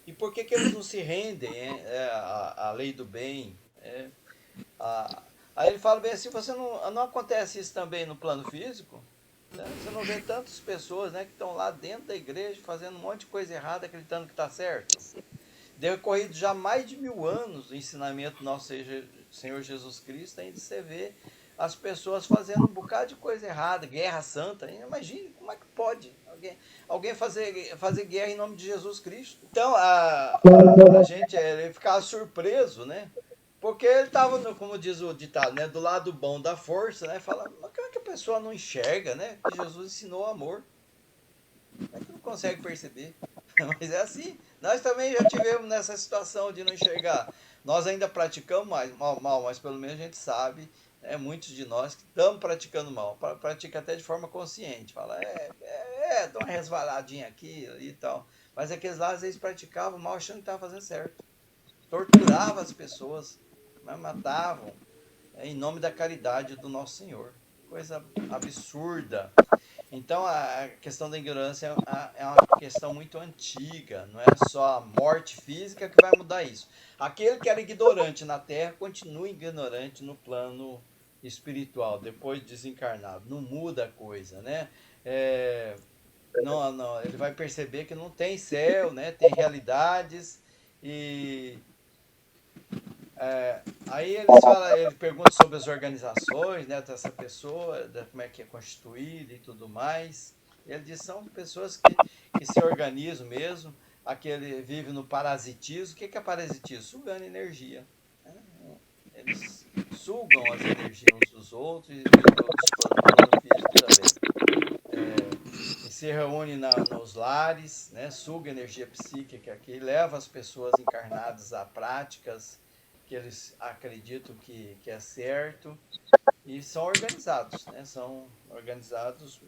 E por que eles não se rendem à lei do bem? Aí ele fala bem assim, não acontece isso também no plano físico? Né? Você não vê tantas pessoas, né, que estão lá dentro da igreja fazendo um monte de coisa errada, acreditando que está certo? Decorrido já mais de 1000 anos do ensinamento do nosso Senhor Jesus Cristo, ainda você vê as pessoas fazendo um bocado de coisa errada, guerra santa. Imagine como é que pode alguém fazer guerra em nome de Jesus Cristo. Então, a gente ficava surpreso, né? Porque ele estava, como diz o ditado, né, do lado bom da força, né? Fala, mas como é que a pessoa não enxerga, né? Que Jesus ensinou amor. Como é que não consegue perceber? Mas é assim. Nós também já tivemos nessa situação de não enxergar. Nós ainda praticamos mal, mas pelo menos a gente sabe, né, muitos de nós que estamos praticando mal. Pratica até de forma consciente. Fala, dá uma resvaladinha aqui e tal. Mas aqueles lá, às vezes, praticavam mal achando que estavam fazendo certo. torturava as pessoas, né, matavam, em nome da caridade do Nosso Senhor. Coisa absurda. Então, a questão da ignorância é uma questão muito antiga, não é só a morte física que vai mudar isso. Aquele que era ignorante na Terra continua ignorante no plano espiritual, depois de desencarnado. Não muda a coisa, né? Não, ele vai perceber que não tem céu, né? Tem realidades e aí ele pergunta sobre as organizações, né, dessa pessoa, como é que é constituída e tudo mais. E ele diz que são pessoas que se organizam mesmo, aquele vive no parasitismo. O que é parasitismo? Sugando energia. Né? Eles sugam as energias uns dos outros e do plano físico também. E se reúne nos lares, né, suga energia psíquica aqui, leva as pessoas encarnadas a práticas que eles acreditam que é certo, e são organizados, né? São organizados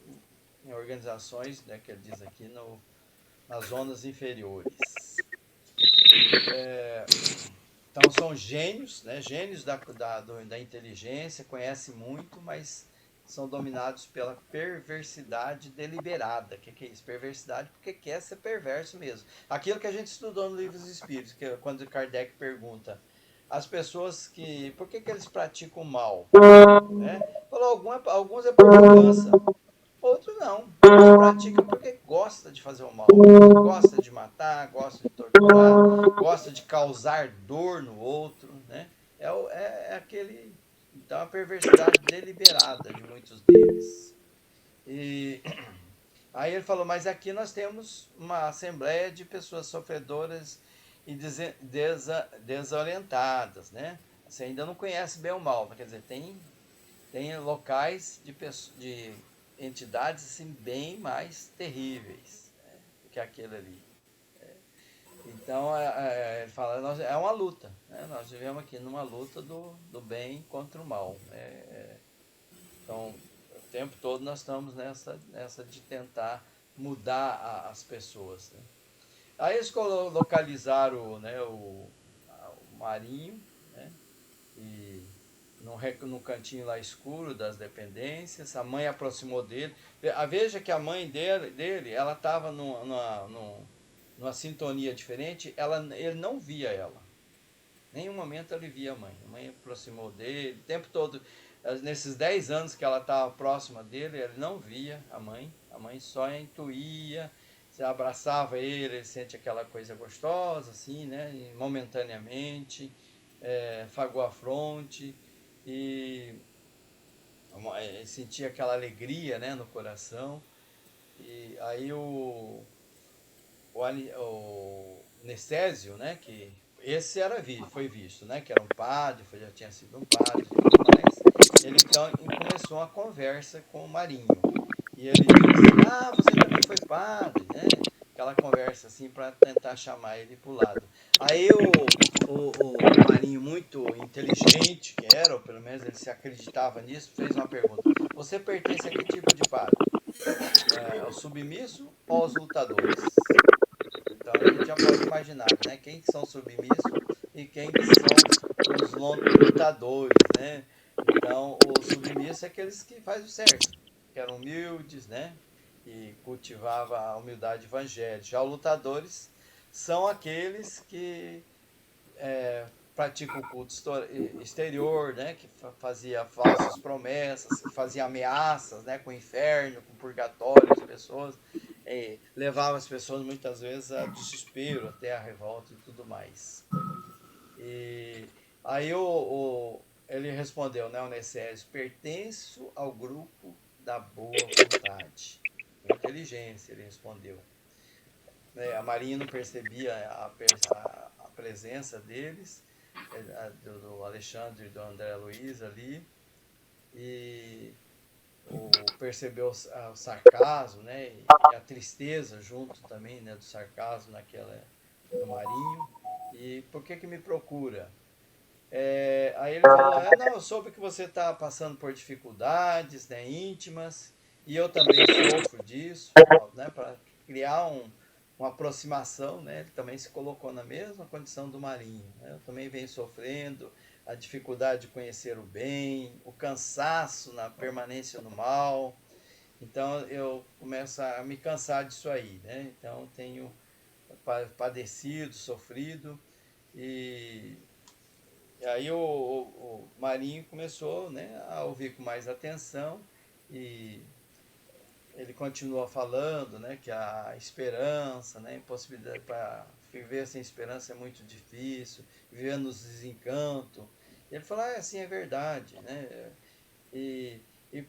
em organizações, né, que ele diz aqui, nas zonas inferiores. Então são gênios, né? Gênios da inteligência, conhecem muito, mas são dominados pela perversidade deliberada. O que é isso? Perversidade porque quer ser perverso mesmo. Aquilo que a gente estudou no Livro dos Espíritos, que quando Kardec pergunta as pessoas por que eles praticam o mal? Né? Falou, alguns é por vingança, outros não. Eles praticam porque gosta de fazer o mal. Gosta de matar, gosta de torturar, gosta de causar dor no outro. Né? É aquele. Então, a perversidade deliberada de muitos deles. E aí ele falou, mas aqui nós temos uma assembleia de pessoas sofredoras e desorientadas, né? Você ainda não conhece bem o mal, quer dizer, tem locais de entidades assim, bem mais terríveis, né, que aquele ali. Então, ele fala, é uma luta, né? Nós vivemos aqui numa luta do bem contra o mal. Então, o tempo todo nós estamos nessa de tentar mudar as pessoas. Né? Aí eles localizaram, né, o Marinho, né, e no cantinho lá escuro das dependências, a mãe aproximou dele. Veja que a mãe dele ela estava numa sintonia diferente, ele não via ela. Em nenhum momento ele via a mãe aproximou dele, o tempo todo, nesses 10 anos que ela estava próxima dele, ele não via a mãe só intuía, se abraçava ele sente aquela coisa gostosa, assim, né, momentaneamente, fagou a fronte, e sentia aquela alegria, né, no coração, e aí o Necésio, né, que esse foi visto, né, que era um padre, já tinha sido um padre e tudo mais, ele então começou uma conversa com o Marinho, e ele disse, você também foi padre, né, aquela conversa assim para tentar chamar ele para o lado. Aí o Marinho, muito inteligente que era, ou pelo menos ele se acreditava nisso, fez uma pergunta, você pertence a que tipo de padre? Ao submisso ou aos lutadores? Então a gente já pode imaginar, né, quem que são submissos e quem que são os lutadores, né? Então o submisso é aqueles que fazem o certo, que eram humildes, né? E cultivava a humildade evangélica. Já os lutadores são aqueles que praticam o culto exterior, né? Que fazia falsas promessas, que fazia ameaças, né? Com o inferno, com o purgatório, as pessoas. Levava as pessoas muitas vezes a desespero, até a revolta e tudo mais. E aí ele respondeu, né, o Necésio, pertenço ao grupo da boa vontade. Com inteligência ele respondeu. A Marinha não percebia a presença deles, do Alexandre e do André Luiz ali, e percebeu o sarcasmo, né, e a tristeza junto também, né, do sarcasmo no Marinho. E por que me procura? Aí ele falou, não, eu soube que você está passando por dificuldades, né, íntimas, e eu também sofro disso, né, para criar uma aproximação, né? Ele também se colocou na mesma condição do Marinho, né? Eu também venho sofrendo a dificuldade de conhecer o bem, o cansaço na permanência no mal. Então eu começo a me cansar disso aí, né? Então tenho padecido, sofrido, e aí o Marinho começou, né, a ouvir com mais atenção, e ele continua falando, né, que a esperança, né, impossibilidade para viver sem esperança é muito difícil, viver nos desencantos. Ele fala, assim, é verdade, né? E, e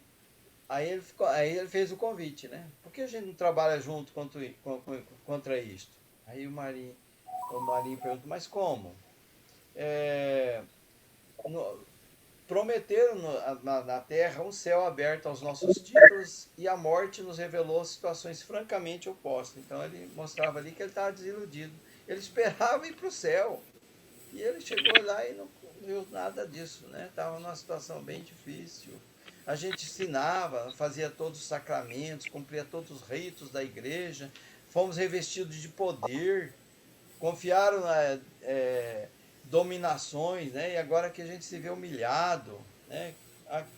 aí ele fez o convite, né? Por que a gente não trabalha junto contra isto? Aí o Marinho pergunta, mas como? Prometeram na terra um céu aberto aos nossos títulos, e a morte nos revelou situações francamente opostas. Então ele mostrava ali que ele estava desiludido. Ele esperava ir para o céu, e ele chegou lá e não viu nada disso, né? Estava numa situação bem difícil. A gente ensinava, fazia todos os sacramentos, cumpria todos os ritos da igreja, fomos revestidos de poder, confiaram dominações, né? E agora que a gente se vê humilhado, né?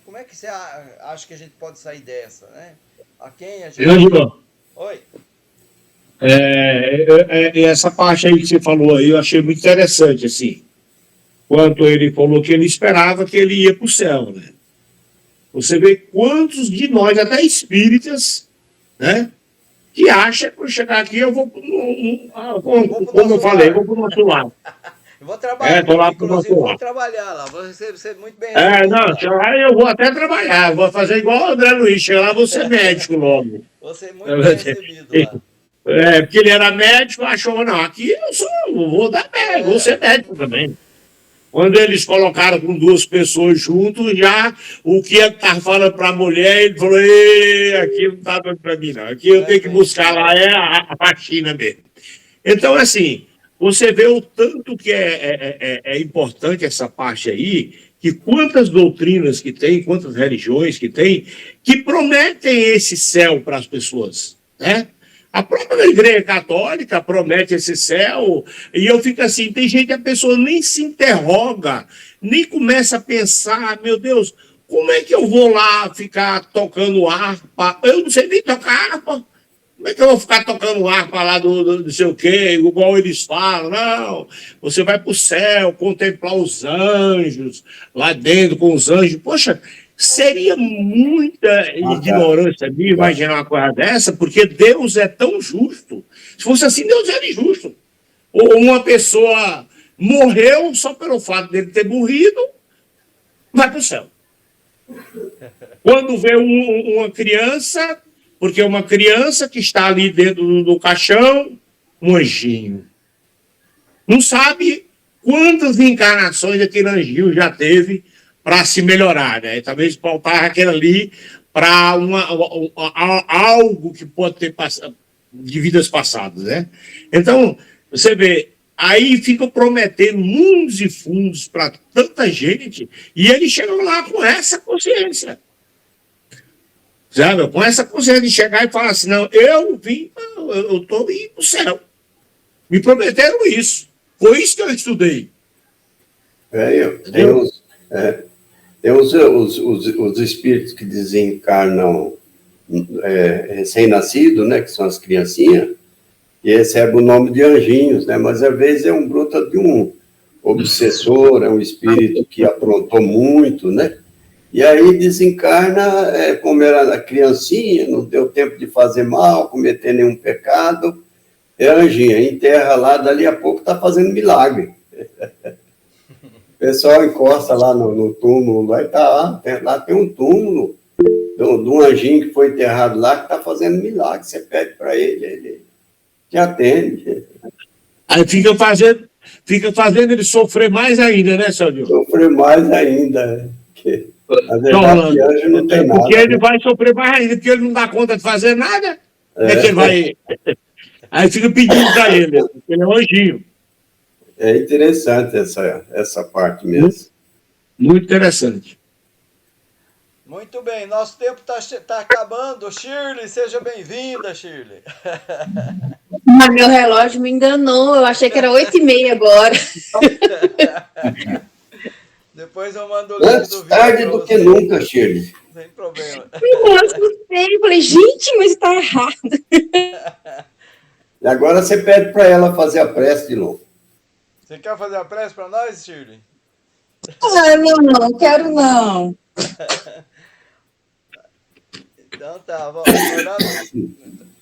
Como é que você acha que a gente pode sair dessa, né? A quem a gente... Oi? Essa parte aí que você falou aí, eu achei muito interessante, assim. Quando ele falou que ele esperava que ele ia para o céu, né? Você vê quantos de nós, até espíritas, né? Que acha que por chegar aqui eu vou, como eu falei, vou para o nosso lado. Eu vou trabalhar, tô lá inclusive vou trabalhar lá, vou ser muito bem recebido. Eu vou até trabalhar, vou fazer igual o André Luiz, chegar lá, vou ser médico logo. Vou ser muito bem recebido lá. Porque ele era médico, achou, não, aqui vou dar médico, vou ser médico também. Quando eles colocaram com duas pessoas juntos, já o que ele estava falando para a mulher, ele falou, aqui não está dando para mim, não. Aqui eu tenho que buscar lá, a faxina mesmo. Então, assim, você vê o tanto que é importante essa parte aí, que quantas doutrinas que tem, quantas religiões que tem, que prometem esse céu para as pessoas, né? A própria Igreja Católica promete esse céu, e eu fico assim, tem gente que a pessoa nem se interroga, nem começa a pensar, meu Deus, como é que eu vou lá ficar tocando harpa? Eu não sei nem tocar harpa. Como é que eu vou ficar tocando harpa lá do não sei o quê, igual eles falam? Não, você vai para o céu, contemplar os anjos, lá dentro com os anjos. Poxa, seria muita ignorância de imaginar uma coisa dessa, porque Deus é tão justo. Se fosse assim, Deus era injusto. Ou uma pessoa morreu só pelo fato dele ter morrido, vai para o céu. Quando vê uma criança, porque uma criança que está ali dentro do caixão, um anjinho. Não sabe quantas encarnações aquele anjinho já teve para se melhorar, né? Talvez faltar aquele ali para algo que pode ter passado de vidas passadas, né? Então, você vê, aí ficam prometendo mundos e fundos para tanta gente, e eles chegam lá com essa consciência. Sabe? Com essa consciência de chegar e falar assim, não, eu estou indo para o céu. Me prometeram isso. Foi isso que eu estudei. Tem os espíritos que desencarnam recém-nascido, né, que são as criancinhas, e recebem o nome de anjinhos, né, mas às vezes é um bruto de um obsessor, é um espírito que aprontou muito, né, e aí desencarna, como era a criancinha, não deu tempo de fazer mal, cometer nenhum pecado, é anjinha, enterra lá, dali a pouco está fazendo milagre. O pessoal encosta lá no túmulo, lá tem um túmulo de um anjinho que foi enterrado lá, que está fazendo milagre. Você pede para ele te atende. Aí fica fazendo ele sofrer mais ainda, né, Sérgio? Sofrer mais ainda. Na verdade, anjo não tem nada. Porque ele vai sofrer mais ainda, porque ele não dá conta de fazer nada. Que ele vai... Aí fica pedindo para ele, porque ele é um anjinho. É interessante essa parte mesmo. Muito interessante. Muito bem, nosso tempo está acabando. Shirley, seja bem-vinda, Shirley. Mas meu relógio me enganou. Eu achei que era 8h30 agora. Depois eu mando o link Antes do vídeo tarde para do que você. nunca, Shirley. Sem problema. Eu assustei. Eu falei, gente, mas tá errado. E agora você pede para ela fazer a prece de novo. Você quer fazer a prece para nós, Shirley? Ah, não, quero não. Então tá,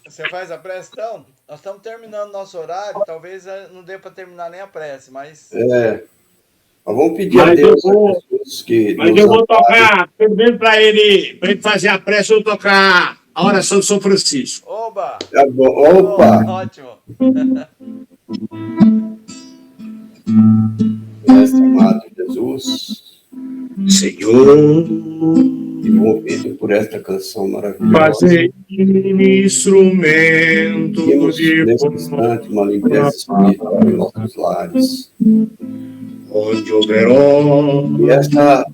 você faz a prece então? Nós estamos terminando nosso horário, talvez não dê para terminar nem a prece, mas Mas vamos pedir a Mas Deus, a eu Jesus, que Mas nos eu vou ampare. tocar, primeiro para ele fazer a prece, eu vou tocar a oração de São Francisco. Oba! Tá bom. Opa! Ótimo! Mestre amado Jesus, Senhor, envolvido por esta canção maravilhosa, fazer instrumento pedimos de nesse instante uma limpeza espiritual em nossos lares. onde houver ódio, E esta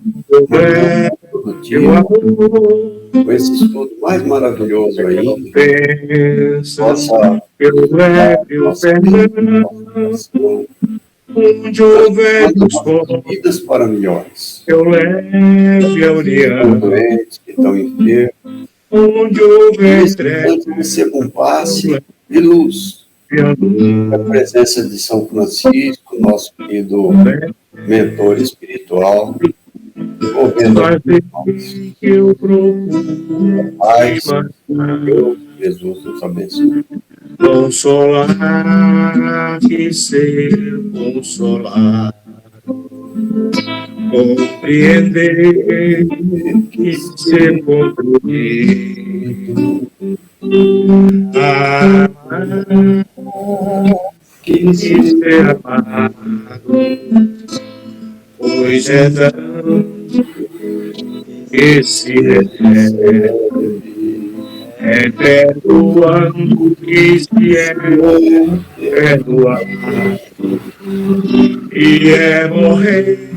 manhã produtiva, com esse estudo mais maravilhoso ainda, possa pelo leve o nossa coração, onde houver nossas vidas para melhores. eu leve a Os união, doentes que estão enfermos, onde houver nesse instante receba um passe de luz. A presença de São Francisco, nosso querido mentor espiritual, envolvendo a que eu procuro paz, Deus, Jesus nos abençoe. consolar, que ser consolar, compreender, que ser compreendido, amar, que ser amado, pois é tão esse é perdoando que se é perdoado e é morrer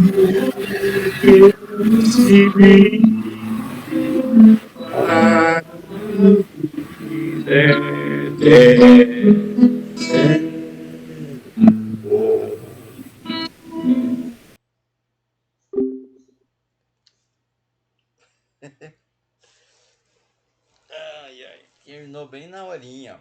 que se vive a Ai, ai, terminou bem na horinha.